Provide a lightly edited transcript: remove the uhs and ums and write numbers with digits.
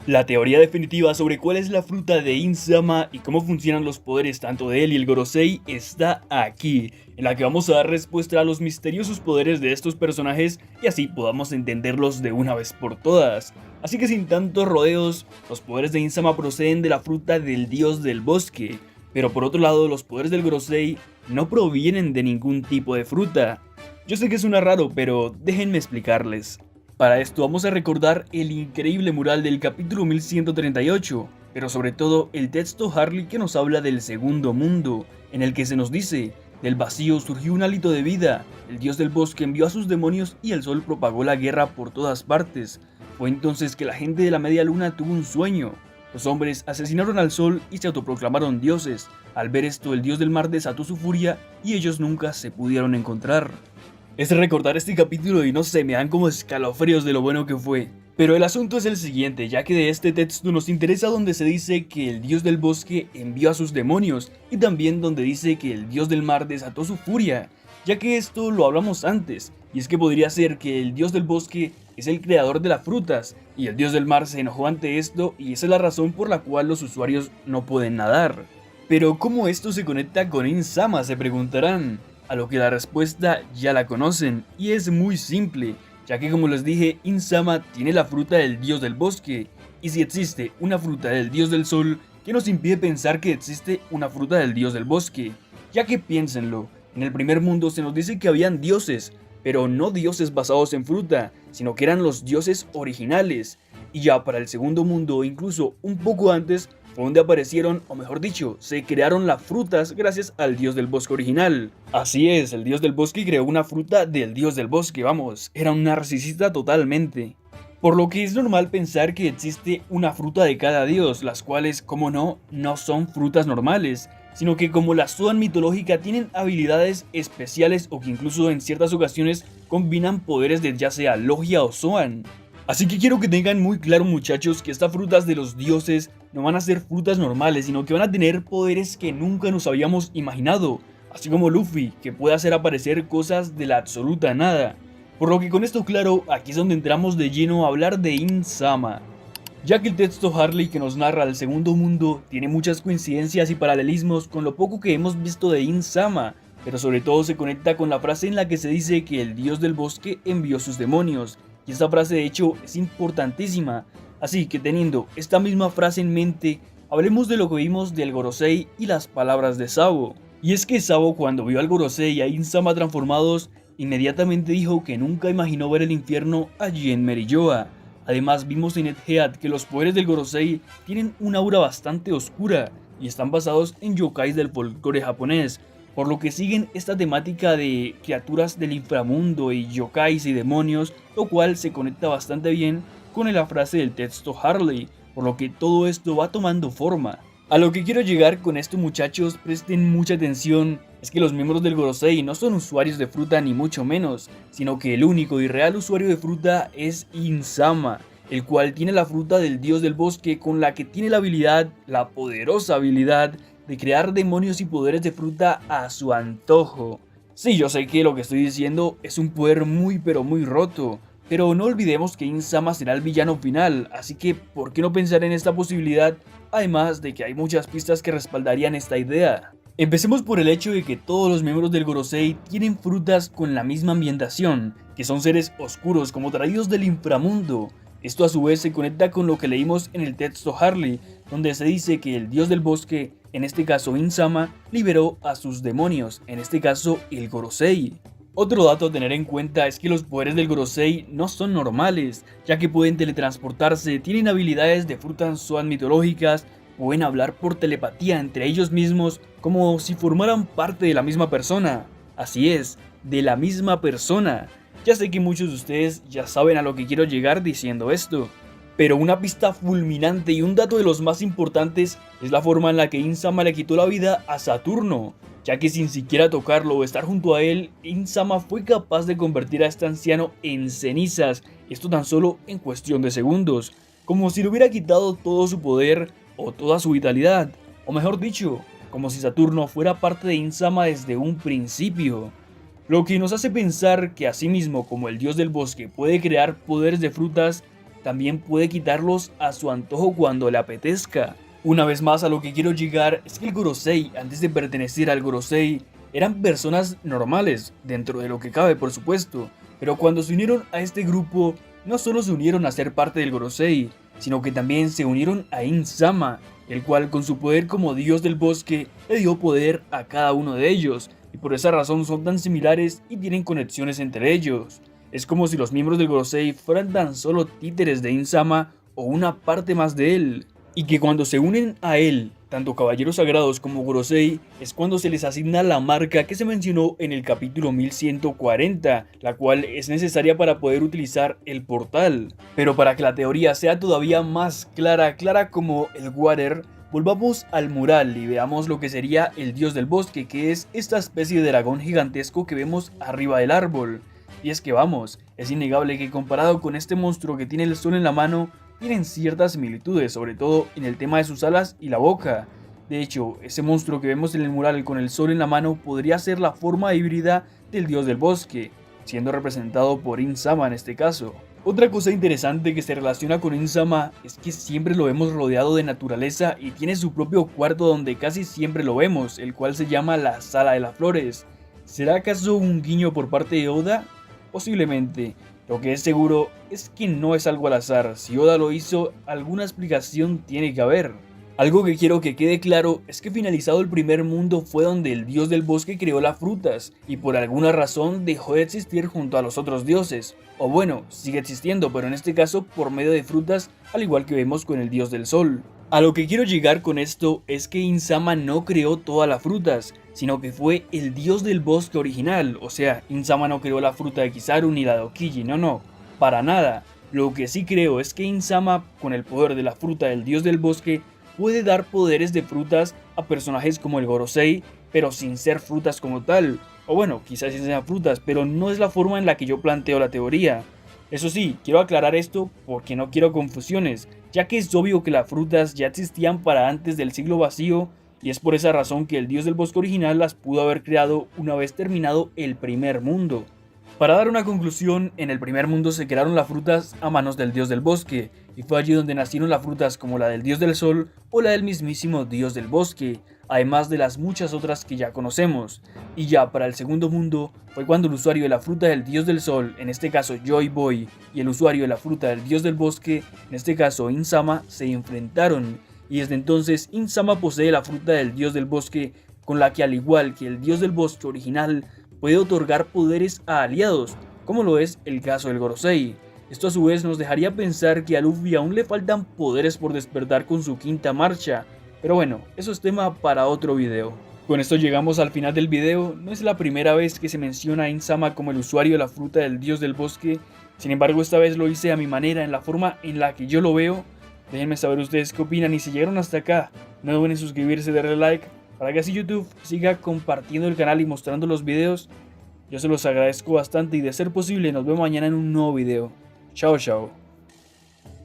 La teoría definitiva sobre cuál es la fruta de Insama y cómo funcionan los poderes tanto de él y el Gorosei está aquí, en la que vamos a dar respuesta a los misteriosos poderes de estos personajes y así podamos entenderlos de una vez por todas. Así que sin tantos rodeos, los poderes de Insama proceden de la fruta del dios del bosque, pero por otro lado los poderes del Gorosei no provienen de ningún tipo de fruta. Yo sé que suena raro, pero déjenme explicarles. Para esto vamos a recordar el increíble mural del capítulo 1138, pero sobre todo el texto Harley que nos habla del segundo mundo, en el que se nos dice: del vacío surgió un hálito de vida, el dios del bosque envió a sus demonios y el sol propagó la guerra por todas partes. Fue entonces que la gente de la media luna tuvo un sueño. Los hombres asesinaron al sol y se autoproclamaron dioses. Al ver esto, el dios del mar desató su furia y ellos nunca se pudieron encontrar. Es recordar este capítulo y no sé, me dan como escalofríos de lo bueno que fue. Pero el asunto es el siguiente, ya que de este texto nos interesa donde se dice que el dios del bosque envió a sus demonios, y también donde dice que el dios del mar desató su furia, ya que esto lo hablamos antes, y es que podría ser que el dios del bosque es el creador de las frutas, y el dios del mar se enojó ante esto, y esa es la razón por la cual los usuarios no pueden nadar. Pero ¿cómo esto se conecta con Insama?, se preguntarán. A lo que la respuesta ya la conocen, y es muy simple, ya que como les dije, Insama tiene la fruta del dios del bosque, y si existe una fruta del dios del sol, ¿qué nos impide pensar que existe una fruta del dios del bosque? Ya que piénsenlo, en el primer mundo se nos dice que habían dioses, pero no dioses basados en fruta, sino que eran los dioses originales, y ya para el segundo mundo, incluso un poco antes, fue donde aparecieron, o mejor dicho, se crearon las frutas gracias al dios del bosque original. Así es, el dios del bosque creó una fruta del dios del bosque, vamos, era un narcisista totalmente. Por lo que es normal pensar que existe una fruta de cada dios, las cuales, como no, no son frutas normales, sino que como la Zoan mitológica tienen habilidades especiales o que incluso en ciertas ocasiones combinan poderes de ya sea Logia o Zoan. Así que quiero que tengan muy claro, muchachos, que estas frutas de los dioses no van a ser frutas normales, sino que van a tener poderes que nunca nos habíamos imaginado, así como Luffy, que puede hacer aparecer cosas de la absoluta nada. Por lo que con esto claro, aquí es donde entramos de lleno a hablar de Insama, ya que el texto Harley que nos narra el segundo mundo tiene muchas coincidencias y paralelismos con lo poco que hemos visto de Insama, pero sobre todo se conecta con la frase en la que se dice que el dios del bosque envió sus demonios, y esta frase de hecho es importantísima, así que teniendo esta misma frase en mente, hablemos de lo que vimos del Gorosei y las palabras de Sabo. Y es que Sabo, cuando vio al Gorosei y a Insama transformados, inmediatamente dijo que nunca imaginó ver el infierno allí en Merilloa. Además vimos en Egghead que los poderes del Gorosei tienen una aura bastante oscura y están basados en yokais del folclore japonés, por lo que siguen esta temática de criaturas del inframundo y yokais y demonios, lo cual se conecta bastante bien con la frase del texto Harley, por lo que todo esto va tomando forma. A lo que quiero llegar con esto, muchachos, presten mucha atención, es que los miembros del Gorosei no son usuarios de fruta ni mucho menos, sino que el único y real usuario de fruta es Insama, el cual tiene la fruta del dios del bosque con la que tiene la habilidad, la poderosa habilidad, de crear demonios y poderes de fruta a su antojo. Sí, yo sé que lo que estoy diciendo es un poder muy pero muy roto, pero no olvidemos que Insama será el villano final, así que ¿por qué no pensar en esta posibilidad? Además de que hay muchas pistas que respaldarían esta idea. Empecemos por el hecho de que todos los miembros del Gorosei tienen frutas con la misma ambientación, que son seres oscuros como traídos del inframundo. Esto a su vez se conecta con lo que leímos en el texto Harley, donde se dice que el dios del bosque, en este caso Insama, liberó a sus demonios, en este caso el Gorosei. Otro dato a tener en cuenta es que los poderes del Gorosei no son normales, ya que pueden teletransportarse, tienen habilidades de frutas Zoan mitológicas, pueden hablar por telepatía entre ellos mismos como si formaran parte de la misma persona. Así es, de la misma persona. Ya sé que muchos de ustedes ya saben a lo que quiero llegar diciendo esto, pero una pista fulminante y un dato de los más importantes es la forma en la que Insama le quitó la vida a Saturno, ya que sin siquiera tocarlo o estar junto a él, Insama fue capaz de convertir a este anciano en cenizas, esto tan solo en cuestión de segundos, como si le hubiera quitado todo su poder o toda su vitalidad, o mejor dicho, como si Saturno fuera parte de Insama desde un principio. Lo que nos hace pensar que asimismo como el dios del bosque puede crear poderes de frutas, también puede quitarlos a su antojo cuando le apetezca. Una vez más, a lo que quiero llegar es que el Gorosei, antes de pertenecer al Gorosei, eran personas normales, dentro de lo que cabe por supuesto, pero cuando se unieron a este grupo, no solo se unieron a ser parte del Gorosei, sino que también se unieron a In-sama, el cual con su poder como dios del bosque le dio poder a cada uno de ellos, y por esa razón son tan similares y tienen conexiones entre ellos. Es como si los miembros del Gorosei fueran tan solo títeres de In-sama o una parte más de él, y que cuando se unen a él, tanto caballeros sagrados como Gorosei, es cuando se les asigna la marca que se mencionó en el capítulo 1140, la cual es necesaria para poder utilizar el portal. Pero para que la teoría sea todavía más clara como el water, volvamos al mural y veamos lo que sería el dios del bosque, que es esta especie de dragón gigantesco que vemos arriba del árbol. Y es que vamos, es innegable que comparado con este monstruo que tiene el sol en la mano, tienen ciertas similitudes, sobre todo en el tema de sus alas y la boca. De hecho, ese monstruo que vemos en el mural con el sol en la mano podría ser la forma híbrida del dios del bosque, siendo representado por In-sama en este caso. Otra cosa interesante que se relaciona con In-sama es que siempre lo vemos rodeado de naturaleza y tiene su propio cuarto donde casi siempre lo vemos, el cual se llama la Sala de las Flores. ¿Será acaso un guiño por parte de Oda? Posiblemente. Lo que es seguro es que no es algo al azar, si Oda lo hizo, alguna explicación tiene que haber. Algo que quiero que quede claro es que finalizado el primer mundo fue donde el dios del bosque creó las frutas, y por alguna razón dejó de existir junto a los otros dioses. O bueno, sigue existiendo, pero en este caso por medio de frutas, al igual que vemos con el dios del sol. A lo que quiero llegar con esto es que In-sama no creó todas las frutas, sino que fue el dios del bosque original, o sea, In-sama no creó la fruta de Kizaru ni la de Aokiji, no, para nada. Lo que sí creo es que In-sama, con el poder de la fruta del dios del bosque, puede dar poderes de frutas a personajes como el Gorosei, pero sin ser frutas como tal. O bueno, quizás sí sean frutas, pero no es la forma en la que yo planteo la teoría. Eso sí, quiero aclarar esto porque no quiero confusiones, ya que es obvio que las frutas ya existían para antes del siglo vacío, y es por esa razón que el dios del bosque original las pudo haber creado una vez terminado el primer mundo. Para dar una conclusión, en el primer mundo se crearon las frutas a manos del dios del bosque, y fue allí donde nacieron las frutas como la del dios del sol o la del mismísimo dios del bosque, además de las muchas otras que ya conocemos. Y ya para el segundo mundo fue cuando el usuario de la fruta del dios del sol, en este caso Joy Boy, y el usuario de la fruta del dios del bosque, en este caso In-sama, se enfrentaron, y desde entonces In-sama posee la fruta del dios del bosque, con la que al igual que el dios del bosque original, puede otorgar poderes a aliados, como lo es el caso del Gorosei. Esto a su vez nos dejaría pensar que a Luffy aún le faltan poderes por despertar con su quinta marcha, pero bueno, eso es tema para otro video. Con esto llegamos al final del video. No es la primera vez que se menciona a In-sama como el usuario de la fruta del dios del bosque, sin embargo esta vez lo hice a mi manera, en la forma en la que yo lo veo. Déjenme saber ustedes qué opinan, y si llegaron hasta acá, no duden en suscribirse y darle like, para que así YouTube siga compartiendo el canal y mostrando los videos. Yo se los agradezco bastante y de ser posible nos vemos mañana en un nuevo video. Chao, chao.